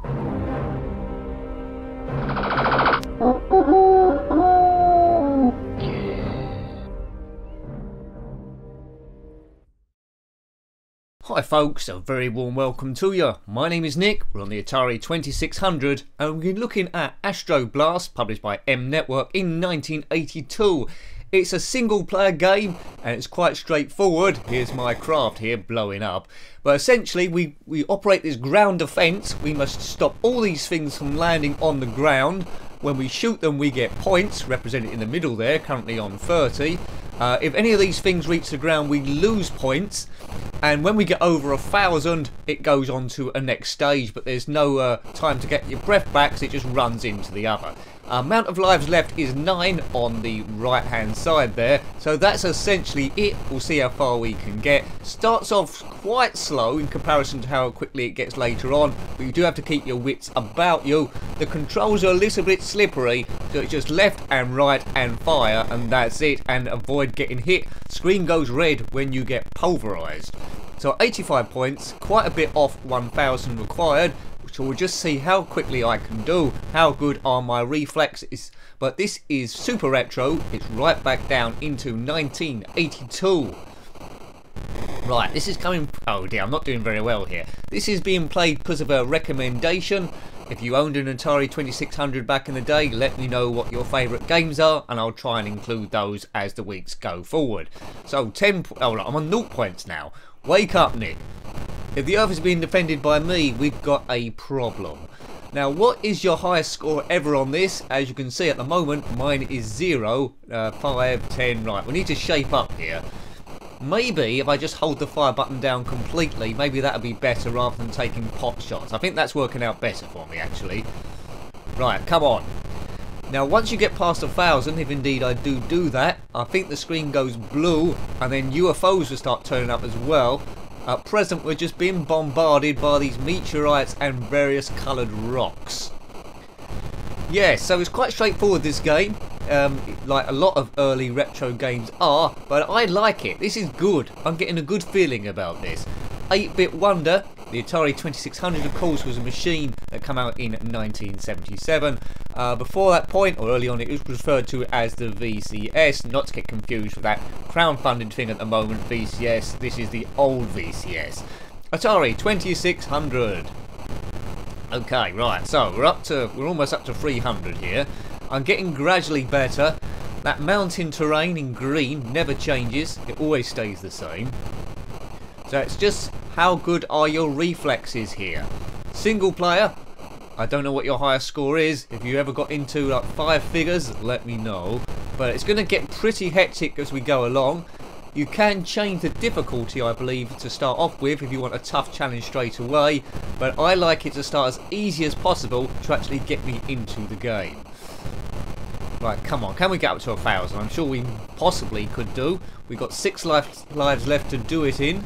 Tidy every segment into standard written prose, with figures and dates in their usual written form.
Hi folks, a very warm welcome to you. My name is Nick, we're on the Atari 2600 and we're looking at Astroblast, published by M Network in 1982. It's a single player game and it's quite straightforward. Here's my craft here blowing up. But essentially we operate this ground defence. We must stop all these things from landing on the ground. When we shoot them we get points, represented in the middle there, currently on 30. If any of these things reach the ground we lose points, and when we get over 1,000 it goes on to a next stage, but there's no time to get your breath back, so it just runs into the other. Amount of lives left is 9 on the right hand side there, so that's essentially it. We'll see how far we can get. Starts off quite slow in comparison to how quickly it gets later on, but you do have to keep your wits about you. The controls are a little bit slippery, so it's just left and right and fire, and that's it, and avoid getting hit. Screen goes red when you get pulverized. So 85 points, quite a bit off 1,000 required. So we'll just see how quickly I can do, how good are my reflexes. But this is super retro, it's right back down into 1982. Right, this is coming, oh dear, I'm not doing very well here. This is being played because of a recommendation. If you owned an Atari 2600 back in the day, let me know what your favourite games are and I'll try and include those as the weeks go forward. So I'm on 0 points now. Wake up, Nick. If the Earth is being defended by me, we've got a problem. Now, what is your highest score ever on this? As you can see at the moment, mine is 0, 5, 10, right. We need to shape up here. Maybe if I just hold the fire button down completely, maybe that would be better rather than taking pot shots. I think that's working out better for me, actually. Right, come on. Now, once you get past 1,000, if indeed I do that, I think the screen goes blue, and then UFOs will start turning up as well. At present, we're just being bombarded by these meteorites and various coloured rocks. Yeah, so it's quite straightforward, this game. Like a lot of early retro games are, but I like it. This is good. I'm getting a good feeling about this. 8-bit wonder. The Atari 2600, of course, was a machine that came out in 1977. Before that point, or early on, it was referred to as the VCS, not to get confused with that crowdfunded thing at the moment, VCS. This is the old VCS. Atari 2600. Okay, right, so we're almost up to 300 here. I'm getting gradually better. That mountain terrain in green never changes, it always stays the same. So it's just how good are your reflexes here. Single player, I don't know what your highest score is. If you ever got into like 5 figures, let me know. But it's going to get pretty hectic as we go along. You can change the difficulty, I believe, to start off with if you want a tough challenge straight away. But I like it to start as easy as possible to actually get me into the game. Right, come on, can we get up to 1,000? I'm sure we possibly could do. We've got 6 lives left to do it in.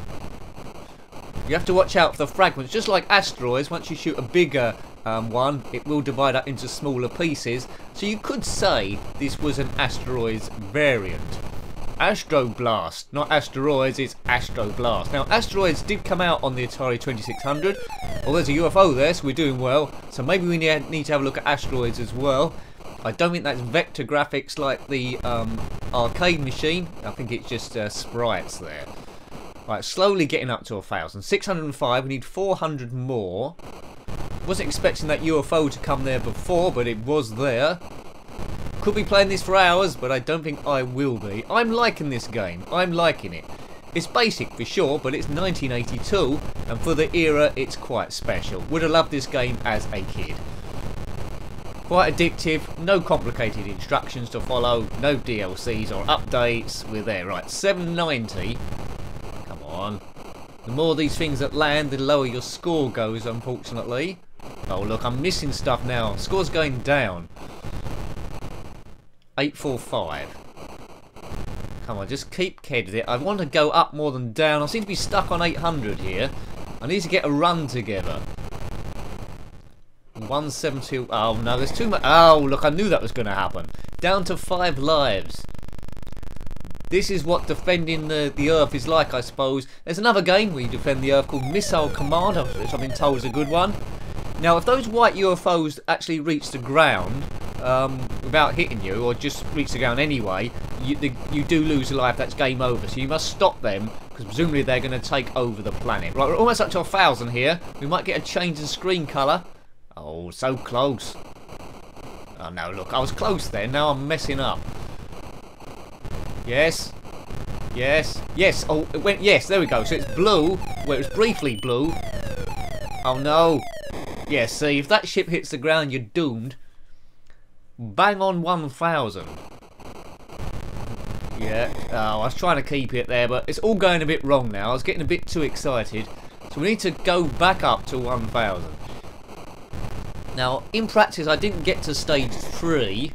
You have to watch out for the fragments. Just like Asteroids, once you shoot a bigger one, it will divide up into smaller pieces. So you could say this was an Asteroids variant. Astroblast, not Asteroids, it's Astroblast. Now, Asteroids did come out on the Atari 2600. Well, there's a UFO there, so we're doing well. So maybe we need to have a look at Asteroids as well. I don't think that's vector graphics like the arcade machine. I think it's just sprites there. Right, slowly getting up to 1,000. 605, we need 400 more. Wasn't expecting that UFO to come there before, but it was there. Could be playing this for hours, but I don't think I will be. I'm liking this game. I'm liking it. It's basic for sure, but it's 1982, and for the era, it's quite special. Would have loved this game as a kid. Quite addictive, no complicated instructions to follow, no DLCs or updates. We're there, right, 790. Come on. The more these things that land, the lower your score goes, unfortunately. Oh look, I'm missing stuff now. Score's going down. 845. Come on, just keep ahead of it. I want to go up more than down. I seem to be stuck on 800 here. I need to get a run together. 172. Oh no, there's too much. Oh look, I knew that was going to happen. Down to 5 lives. This is what defending the Earth is like, I suppose. There's another game where you defend the Earth called Missile Command, which I've been told is a good one. Now, if those white UFOs actually reach the ground without hitting you, or just reach the ground anyway, you do lose a life. That's game over. So you must stop them, because presumably they're going to take over the planet. Right, we're almost up to 1,000 here. We might get a change in screen colour. Oh, so close. Oh no, look, I was close there. Now I'm messing up. Yes. Yes. Yes. Oh, it went. Yes, there we go. So it's blue. Well, it was briefly blue. Oh no. Yeah, see, if that ship hits the ground, you're doomed. Bang on 1,000. Yeah. Oh, I was trying to keep it there, but it's all going a bit wrong now. I was getting a bit too excited. So we need to go back up to 1,000. Now, in practice, I didn't get to stage 3.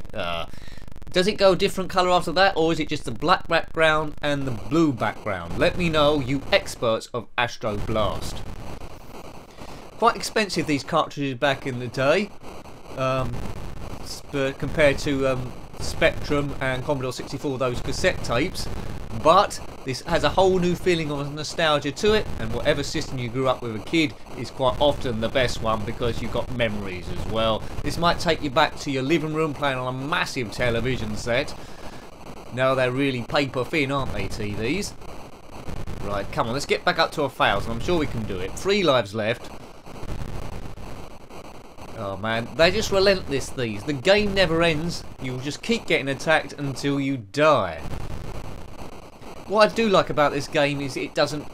Does it go a different colour after that, or is it just the black background and the blue background? Let me know, you experts of Astroblast. Quite expensive, these cartridges back in the day, compared to Spectrum and Commodore 64, those cassette tapes. But this has a whole new feeling of nostalgia to it, and whatever system you grew up with a kid is quite often the best one, because you've got memories as well. This might take you back to your living room playing on a massive television set. Now they're really paper thin, aren't they, TVs? Right, come on, let's get back up to 1,000. I'm sure we can do it. 3 lives left. Oh man, they're just relentless, these. The game never ends. You'll just keep getting attacked until you die. What I do like about this game is it doesn't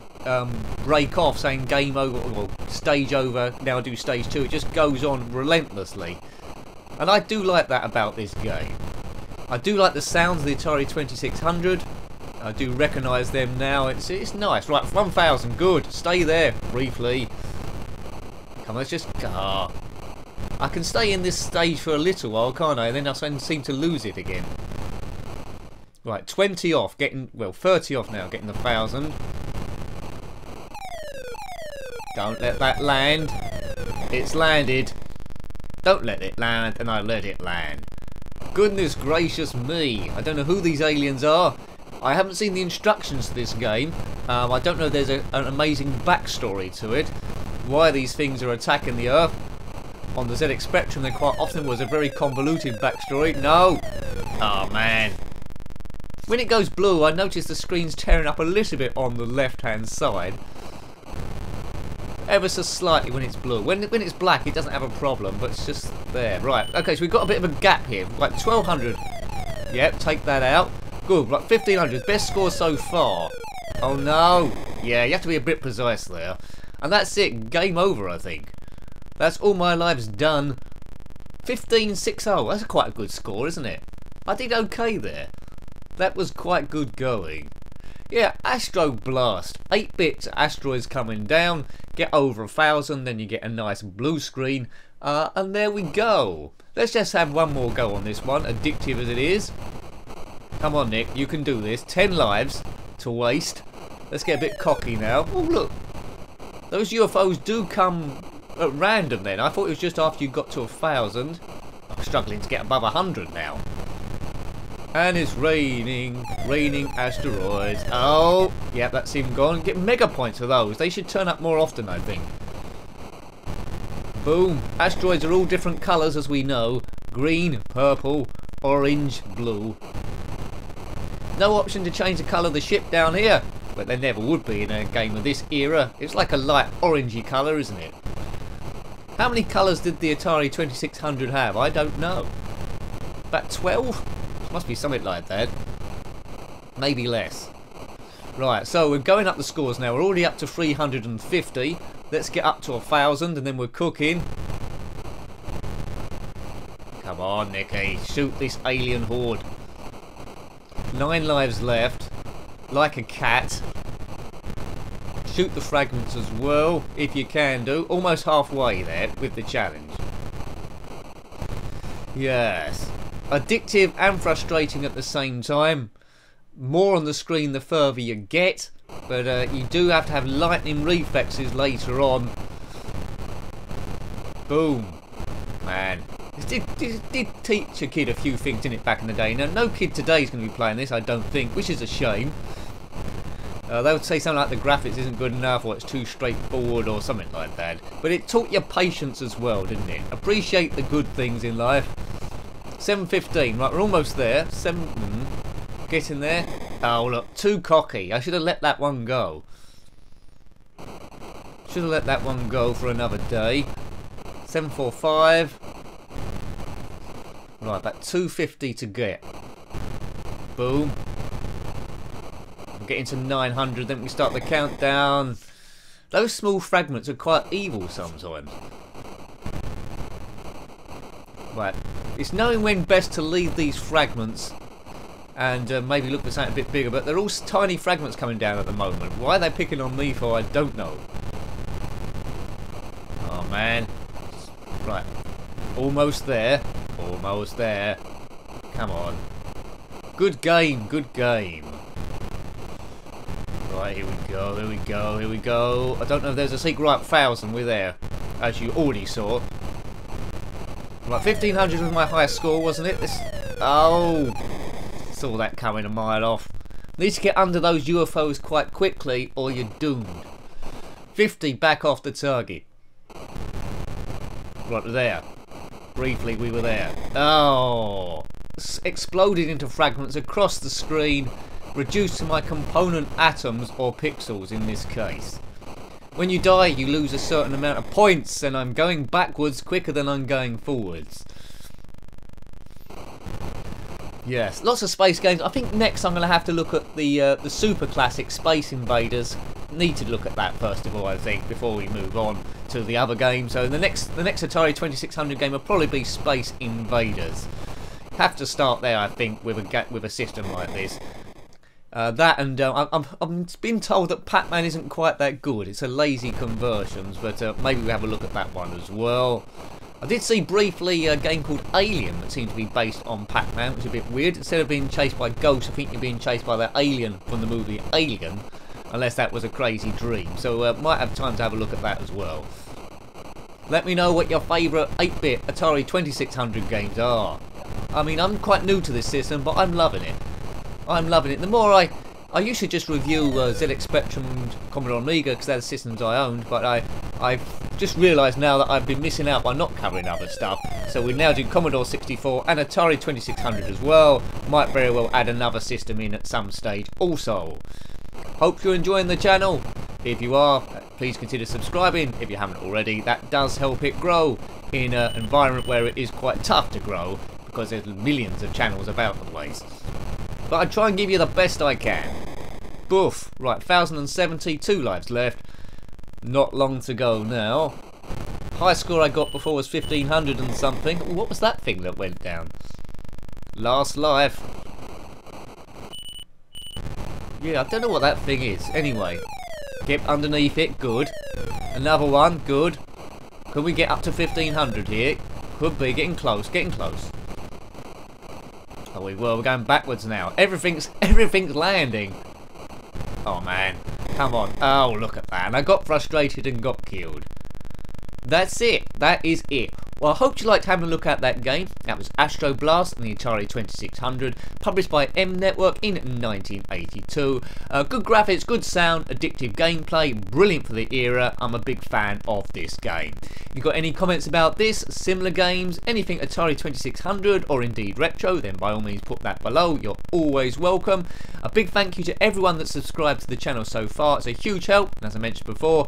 break off saying game over, or stage over, now do stage 2. It just goes on relentlessly. And I do like that about this game. I do like the sounds of the Atari 2600. I do recognise them now. It's nice. Right, 1,000, good. Stay there briefly. Come on, let's just... I can stay in this stage for a little while, can't I? And then I seem to lose it again. Right, 20 off, getting, well, 30 off now, getting the 1,000. Don't let that land. It's landed. Don't let it land, and I let it land. Goodness gracious me. I don't know who these aliens are. I haven't seen the instructions to this game. I don't know if there's an amazing backstory to it. Why these things are attacking the Earth. On the ZX Spectrum, there quite often was a very convoluted backstory. No! Oh, man. When it goes blue, I notice the screen's tearing up a little bit on the left-hand side. Ever so slightly when it's blue. When it's black, it doesn't have a problem, but it's just there. Right, okay, so we've got a bit of a gap here. Like 1,200. Yep, take that out. Good, like 1,500. Best score so far. Oh, no. Yeah, you have to be a bit precise there. And that's it. Game over, I think. That's all my lives done. 15.60. That's quite a good score, isn't it? I did okay there. That was quite good going. Yeah, Astroblast. 8-bit asteroids coming down. Get over 1,000, then you get a nice blue screen. And there we go. Let's just have one more go on this one, addictive as it is. Come on, Nick, you can do this. 10 lives to waste. Let's get a bit cocky now. Oh, look. Those UFOs do come at random then. I thought it was just after you got to 1,000. I'm struggling to get above 100 now. And it's raining asteroids. Oh, yeah, that's him gone. Get mega points for those. They should turn up more often, I think. Boom. Asteroids are all different colours, as we know. Green, purple, orange, blue. No option to change the colour of the ship down here. But there never would be in a game of this era. It's like a light orangey colour, isn't it? How many colours did the Atari 2600 have? I don't know. About 12? Must be something like that. Maybe less. Right, so we're going up the scores now. We're already up to 350. Let's get up to 1,000 and then we're cooking. Come on, Nicky. Shoot this alien horde. 9 lives left. Like a cat. Shoot the fragments as well, if you can do. Almost halfway there with the challenge. Yes. Addictive and frustrating at the same time. More on the screen the further you get, but you do have to have lightning reflexes later on. Boom. Man. This did teach a kid a few things in it back in the day. Now, no kid today is going to be playing this, I don't think, which is a shame. They would say something like the graphics isn't good enough, or it's too straightforward, or something like that. But it taught you patience as well, didn't it? Appreciate the good things in life. 7:15, right, we're almost there. Getting there. Oh look, too cocky. I should have let that one go. Should have let that one go for another day. 7:45. Right, about 250 to get. Boom. We're getting to 900, then we start the countdown. Those small fragments are quite evil sometimes. Right, it's knowing when best to leave these fragments and maybe look for something a bit bigger, but they're all tiny fragments coming down at the moment. Why are they picking on me for, I don't know. Oh man. Right, almost there. Almost there. Come on. Good game, good game. Right, here we go, here we go, here we go. I don't know if there's a secret. Right, 1,000, we're there. As you already saw. Right, 1,500 was my highest score, wasn't it? Oh! Saw that coming a mile off. Need to get under those UFOs quite quickly or you're doomed. 50 back off the target. Right, there. Briefly we were there. Oh! Exploded into fragments across the screen, reduced to my component atoms, or pixels in this case. When you die you lose a certain amount of points, and I'm going backwards quicker than I'm going forwards. Yes, lots of space games. I think next I'm going to have to look at the super classic Space Invaders. Need to look at that first of all, I think, before we move on to the other game. So the next Atari 2600 game will probably be Space Invaders. Have to start there, I think, with a system like this. That and I've been told that Pac-Man isn't quite that good. It's a lazy conversions, but maybe we have a look at that one as well. I did see briefly a game called Alien that seemed to be based on Pac-Man, which is a bit weird. Instead of being chased by ghosts, I think you're being chased by the alien from the movie Alien, unless that was a crazy dream. So might have time to have a look at that as well. Let me know what your favourite 8-bit Atari 2600 games are. I mean, I'm quite new to this system, but I'm loving it. I'm loving it. The more I used to just review ZX Spectrum and Commodore Amiga because they're the systems I owned, but I've just realised now that I've been missing out by not covering other stuff. So we now do Commodore 64 and Atari 2600 as well. Might very well add another system in at some stage also. Hope you're enjoying the channel. If you are, please consider subscribing if you haven't already. That does help it grow in an environment where it is quite tough to grow because there's millions of channels about the place. But I try and give you the best I can. Boof. Right, 1,070, 2 lives left. Not long to go now. High score I got before was 1,500 and something. What was that thing that went down? Last life. Yeah, I don't know what that thing is. Anyway, get underneath it. Good. Another one. Good. Could we get up to 1,500 here? Could be. Getting close. Getting close. Oh, we're going backwards now. Everything's landing. Oh man, come on. Oh, look at that. And I got frustrated and got killed. That's it. That is it. Well, I hope you liked having a look at that game. That was Astroblast and the Atari 2600, published by M Network in 1982. Good graphics, good sound, addictive gameplay, brilliant for the era. I'm a big fan of this game. If you've got any comments about this, similar games, anything Atari 2600 or indeed retro, then by all means put that below. You're always welcome. A big thank you to everyone that's subscribed to the channel so far. It's a huge help, and as I mentioned before,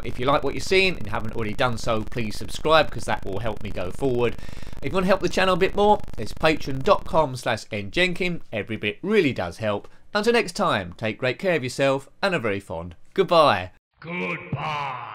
if you like what you're seeing and you haven't already done so, please subscribe because that will help me go forward. If you want to help the channel a bit more, it's patreon.com/njenkin. Every bit really does help. Until next time, take great care of yourself and a very fond goodbye. Goodbye.